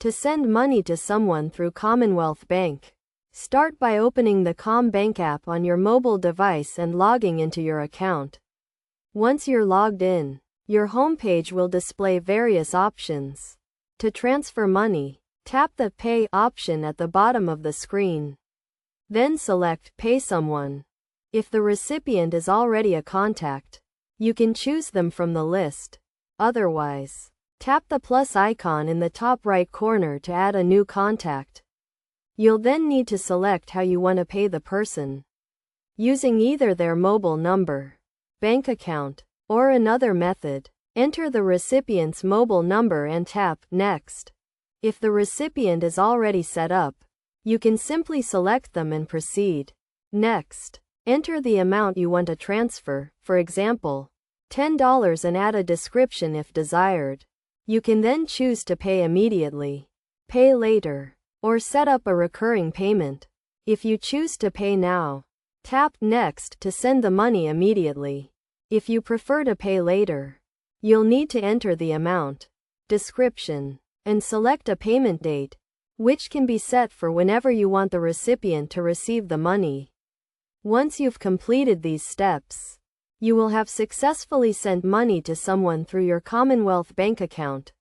To send money to someone through Commonwealth Bank, start by opening the Com Bank app on your mobile device and logging into your account. Once you're logged in, your homepage will display various options. To transfer money, tap the Pay option at the bottom of the screen. Then select Pay Someone. If the recipient is already a contact, you can choose them from the list. Otherwise, tap the plus icon in the top right corner to add a new contact. You'll then need to select how you want to pay the person. Using either their mobile number, bank account, or another method, enter the recipient's mobile number and tap Next. If the recipient is already set up, you can simply select them and proceed. Next, enter the amount you want to transfer, for example, $10, and add a description if desired. You can then choose to pay immediately, pay later, or set up a recurring payment. If you choose to pay now, tap Next to send the money immediately. If you prefer to pay later, you'll need to enter the amount, description, and select a payment date, which can be set for whenever you want the recipient to receive the money. Once you've completed these steps, you will have successfully sent money to someone through your Commonwealth Bank account.